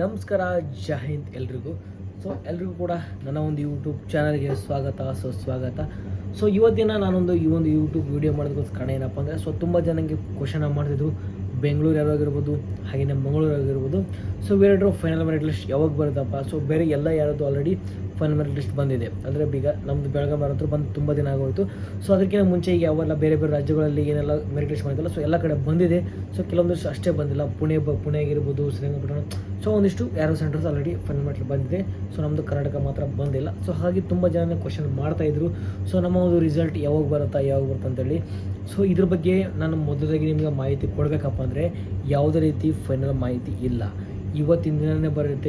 ನಮಸ್ಕಾರ, ಜೈ ಹಿಂದ್ ಎಲ್ರಿಗೂ. ಎಲ್ರಿಗೂ ಕೂಡ ನನ್ನ ಒಂದು ಯೂಟ್ಯೂಬ್ ಚಾನಲ್ಗೆ ಸ್ವಾಗತ, ಸುಸ್ವಾಗತ. ಇವತ್ತಿನ ನಾನೊಂದು ಈ ಒಂದು ಯೂಟ್ಯೂಬ್ ವೀಡಿಯೋ ಮಾಡೋದಕ್ಕೋಸ್ಕರ ಕಾರಣ ಏನಪ್ಪ ಅಂದರೆ ತುಂಬ ಜನಕ್ಕೆ ಕ್ವಶನ್ ಮಾಡ್ತಿದ್ರು. ಬೆಂಗಳೂರು ಯಾರಾಗಿರ್ಬೋದು, ಹಾಗೆಯೇ ಮಂಗಳೂರು ಆಗಿರ್ಬೋದು. ಇವೆರಡರ ಫೈನಲ್ ಮೆರಿಟ್ ಲಿಸ್ಟ್ ಯಾವಾಗ ಬರುತ್ತಪ್ಪ? ಬೇರೆ ಎಲ್ಲ ಯಾರದು ಆಲ್ರೆಡಿ ಫೈನಲ್ ಮೆರಿಟ್ ಲಿಸ್ಟ್ ಬಂದಿದೆ. ಅಂದರೆ ಈಗ ನಮ್ಮದು ಬೆಳಗಾವಿ ಹತ್ರ ಬಂದು ತುಂಬ ದಿನ ಆಗೋಯಿತು. ಅದಕ್ಕಿಂತ ಮುಂಚೆ ಈಗ ಯಾವೆಲ್ಲ ಬೇರೆ ಬೇರೆ ರಾಜ್ಯಗಳಲ್ಲಿ ಏನೆಲ್ಲ ಮೆರಿಟ್ ಲಿಸ್ಟ್ ಮಾಡಿದಲ್ಲ, ಎಲ್ಲ ಕಡೆ ಬಂದಿದೆ. ಕೆಲವೊಂದಿಷ್ಟು ಅಷ್ಟೇ ಬಂದಿಲ್ಲ. ಪುಣೆ ಆಗಿರ್ಬೋದು, ಶ್ರೀರಂಗಪಟ್ಟಣ, ಒಂದಿಷ್ಟು ಯಾರೋ ಸೆಂಟರ್ಸ್ ಆಲ್ರೆಡಿ ಫೈನಲ್ ಮೆರಿಟ್ ಬಂದಿದೆ. ನಮ್ಮದು ಕರ್ನಾಟಕ ಮಾತ್ರ ಬಂದಿಲ್ಲ. ಹಾಗಾಗಿ ತುಂಬ ಜನ ಕ್ವಶನ್ ಮಾಡ್ತಾಯಿದ್ರು. ನಮ್ಮ ಒಂದು ರಿಸಲ್ಟ್ ಯಾವಾಗ ಬರುತ್ತೆ ಅಂತೇಳಿ. ಇದ್ರ ಬಗ್ಗೆ ನಾನು ಮೊದಲಾಗಿ ನಿಮಗೆ ಮಾಹಿತಿ ಕೊಡಬೇಕಪ್ಪ ಅಂದರೆ ಯಾವುದೇ ರೀತಿ ಫೈನಲ್ ಮಾಹಿತಿ ಇಲ್ಲ. ಇವತ್ತಿನ ದಿನವೇ ಬರುತ್ತೆ,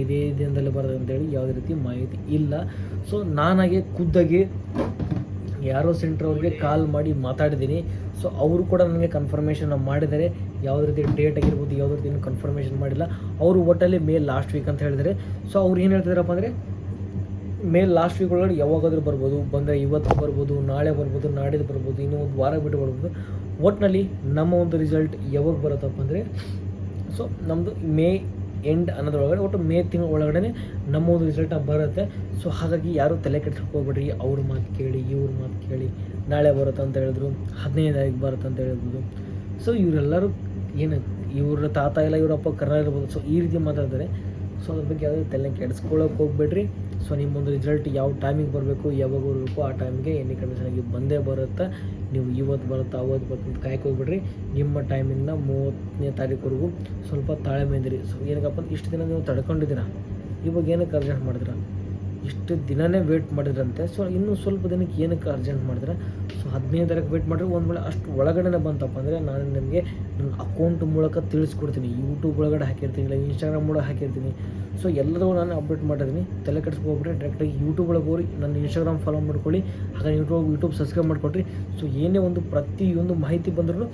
ಇದೇ ದಿನದಲ್ಲಿ ಬರುತ್ತೆ ಅಂತೇಳಿ ಯಾವುದೇ ರೀತಿ ಮಾಹಿತಿ ಇಲ್ಲ. ನಾನಾಗೆ ಖುದ್ದಾಗಿ ಯಾರೋ ಸೆಂಟ್ರ್ ಅವ್ರಿಗೆ ಕಾಲ್ ಮಾಡಿ ಮಾತಾಡಿದ್ದೀನಿ. ಅವರು ಕೂಡ ನನಗೆ ಕನ್ಫರ್ಮೇಷನ್ ಮಾಡಿದ್ದಾರೆ. ಯಾವುದೇ ರೀತಿ ಡೇಟ್ ಆಗಿರ್ಬೋದು, ಯಾವುದೇ ರೀತಿ ಇನ್ನೂ ಕನ್ಫರ್ಮೇಷನ್ ಮಾಡಿಲ್ಲ. ಅವರು ಒಟ್ಟಲ್ಲಿ ಮೇ ಲಾಸ್ಟ್ ವೀಕ್ ಅಂತ ಹೇಳಿದರೆ. ಅವ್ರು ಏನು ಹೇಳ್ತಿದ್ದಾರಪ್ಪ ಅಂದರೆ ಮೇ ಲಾಸ್ಟ್ ವೀಕ್ ಒಳಗಡೆ ಯಾವಾಗಾದರೂ ಬರ್ಬೋದು. ಬಂದರೆ ಇವತ್ತು ಬರ್ಬೋದು, ನಾಳೆ ಬರ್ಬೋದು, ನಾಡಿದ್ದು ಬರ್ಬೋದು, ಇನ್ನೂ ಒಂದು ವಾರ ಬಿಟ್ಟು ಬರ್ಬೋದು. ಒಟ್ಟಿನಲ್ಲಿ ನಮ್ಮ ಒಂದು ರಿಸಲ್ಟ್ ಯಾವಾಗ ಬರುತ್ತಪ್ಪ ಅಂದರೆ ನಮ್ಮದು ಮೇ ಎಂಡ್ ಅನ್ನೋದ್ರೊಳಗಡೆ, ಒಟ್ಟು ಮೇ ತಿಂಗಳ ಒಳಗಡೆ ನಮ್ಮ ಒಂದು ರಿಸಲ್ಟ್ ಬರುತ್ತೆ. ಹಾಗಾಗಿ ಯಾರು ತಲೆ ಕೆಡ್ಸ್ಕೊಳ್ಬೇಡ್ರಿ. ಅವ್ರ ಮಾತು ಕೇಳಿ, ಇವ್ರ ಮಾತು ಕೇಳಿ. ನಾಳೆ ಬರುತ್ತೆ ಅಂತ ಹೇಳಿದ್ರು, 15ನೇ ತಾರೀಕು ಬರುತ್ತೆ ಅಂತ ಹೇಳ್ಬೋದು. ಇವರೆಲ್ಲರೂ ಏನು, ಇವ್ರ ತಾತ ಇಲ್ಲ, ಇವರಪ್ಪ ಕರ್ರ ಇರ್ಬೋದು. ಈ ರೀತಿ ಮಾತಾಡ್ತಾರೆ. ಅದ್ರ ಬಗ್ಗೆ ಯಾವುದೇ ತಲೆ ಕೆಡಿಸ್ಕೊಳ್ಳೋಕೆ ಹೋಗ್ಬೇಡ್ರಿ. ನಿಮ್ಮೊಂದು ರಿಸಲ್ಟ್ ಯಾವ ಟೈಮಿಗೆ ಬರಬೇಕು, ಯಾವಾಗ ಬರಬೇಕು, ಆ ಟೈಮಿಗೆ ಎನಿ ಕಂಡೀಷನಾಗಿ ಬಂದೇ ಬರುತ್ತೆ. ನೀವು ಇವತ್ತು ಬರುತ್ತೆ, ಅವತ್ತು ಬರುತ್ತೆ ಅಂತ ಕಾಯಕ್ಕೆ ಹೋಗ್ಬೇಡ್ರಿ. ನಿಮ್ಮ ಟೈಮಿಂದ 30ನೇ ತಾರೀಕುವರೆಗೂ ಸ್ವಲ್ಪ ತಾಳ್ಮೆಯಿಂದಿರಿ. ಏನಕ್ಕಪ್ಪ ಇಷ್ಟು ದಿನ ನೀವು ತಡ್ಕೊಂಡಿದ್ದೀರಾ, ಇವಾಗ ಏನಕ್ಕೆ ಅರ್ಜೆಂಟ್ ಮಾಡಿದ್ರ? ಇಷ್ಟು ದಿನವೇ ವೇಟ್ ಮಾಡಿದ್ರಂತೆ. ಇನ್ನೂ ಸ್ವಲ್ಪ ದಿನಕ್ಕೆ ಏನಕ್ಕೆ ಅರ್ಜೆಂಟ್ ಮಾಡಿದ್ರೆ? 15ನೇ ತಾರೀಕು ವೇಟ್ ಮಾಡಿದ್ರೆ ಒಂದು ವೇಳೆ ಅಷ್ಟು ಒಳಗಡೆ ಬಂತಪ್ಪ ಅಂದರೆ ನಾನು ನಿಮಗೆ ನನ್ನ ಅಕೌಂಟ್ ಮೂಲಕ ತಿಳಿಸ್ಕೊಡ್ತೀನಿ. ಯೂಟ್ಯೂಬ್ ಒಳಗಡೆ ಹಾಕಿರ್ತೀನಿ, ಇಲ್ಲ ಇನ್ಸ್ಟಾಗ್ರಾಮ್ ಒಳಗೆ ಹಾಕಿರ್ತೀನಿ. ಎಲ್ಲದೂ ನಾನು ಅಪ್ಡೇಟ್ ಮಾಡಿದ್ದೀನಿ. ತಲೆ ಕೆಡಿಸ್ಕೊಬಿಟ್ರೆ ಡೈರೆಕ್ಟಾಗಿ ಯೂಟ್ಯೂಬ್ ಒಳಗೆ ಹೋಗಿ ನನ್ನ ಇನ್ಸ್ಟಾಗ್ರಾಮ್ ಫಾಲೋ ಮಾಡ್ಕೊಳ್ಳಿ. ಹಾಗೆ ಯೂಟ್ಯೂಬ್ ಸಬ್ಸ್ಕ್ರೈಬ್ ಮಾಡಿಕೊಡ್ರಿ. ಏನೇ ಒಂದು ಪ್ರತಿಯೊಂದು ಮಾಹಿತಿ ಬಂದರೂ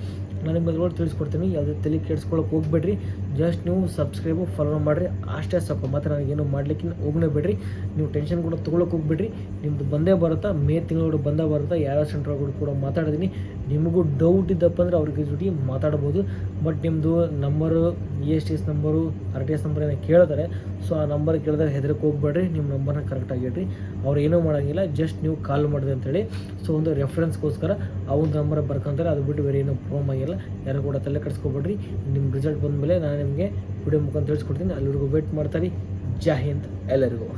ನಾನು ನಿಮಗೆ ತಿಳಿಸ್ಕೊಡ್ತೀನಿ. ಯಾವುದೇ ತಲೆ ಕೆಡಿಸ್ಕೊಳ್ಳೋಕೆ ಹೋಗ್ಬೇಡ್ರಿ. ಜಸ್ಟ್ ನೀವು ಸಬ್ಸ್ಕ್ರೈಬು ಫಾಲೋ ಮಾಡಿರಿ, ಅಷ್ಟೇ ಸಾಕು. ಮತ್ತು ನನಗೇನು ಮಾಡಲಿಕ್ಕೆ ಹೋಗಲೇ ಬೇಡ್ರಿ. ನೀವು ಟೆನ್ಷನ್ ಕೂಡ ತೊಗೊಳಕ್ಕೆ ಹೋಗ್ಬೇಡ್ರಿ. ನಿಮ್ಮದು ಬಂದೇ ಬರುತ್ತಾ, ಮೇ ತಿಂಗಳು ಬಂದೇ ಬರುತ್ತಾ. ಯಾರೋ ಸೆಂಟ್ರ್ಗಳು ಕೂಡ ಮಾತಾಡಿದ್ದೀನಿ. ನಿಮಗೂ ಡೌಟ್ ಇದ್ದಪ್ಪ ಅಂದರೆ ಅವ್ರಿಗೆ ಜೊತೆ ಮಾತಾಡ್ಬೋದು. ಬಟ್ ನಿಮ್ಮದು number, ESTS number, RTS number ಏನೋ ಕೇಳ್ತಾರೆ. ಆ ನಂಬರ್ ಕೇಳಿದಾಗ ಹೆದರಕ್ಕೆ ಹೋಗ್ಬೇಡ್ರಿ. ನಿಮ್ಮ ನಂಬರ್ನ ಕರೆಕ್ಟಾಗಿ ಇಡ್ರಿ. ಅವ್ರು ಏನೂ ಮಾಡೋಂಗಿಲ್ಲ, ಜಸ್ಟ್ ನೀವು ಕಾಲ್ ಮಾಡಿದೆ ಅಂತೇಳಿ. ಒಂದು ರೆಫರೆನ್ಸ್ಗೋಸ್ಕರ ಆ ಒಂದು ನಂಬರ್ ಬರ್ಕೊಂತಾರೆ. ಅದು ಬಿಟ್ಟು ಬೇರೆ ಏನೂ ಪ್ರಾಬ್ಲಮ್ ಆಗಿಲ್ಲ. ಯಾರು ಕೂಡ ತಲೆ ಕೆಡಿಸ್ಕೊಬೇಡ್ರಿ. ನಿಮ್ಮ ರಿಸಲ್ಟ್ ಬಂದಮೇಲೆ ನಾನು ನಿಮಗೆ ವಿಡಿಯೋ ಮುಖಾಂತರ ತಿಳಿಸ್ಕೊಡ್ತೀನಿ. ಅಲ್ಲಿವರೆಗೂ ವೇಟ್ ಮಾಡ್ತಾರೆ. ಜೈ ಹಿಂದ್ ಎಲ್ಲರಿಗೂ.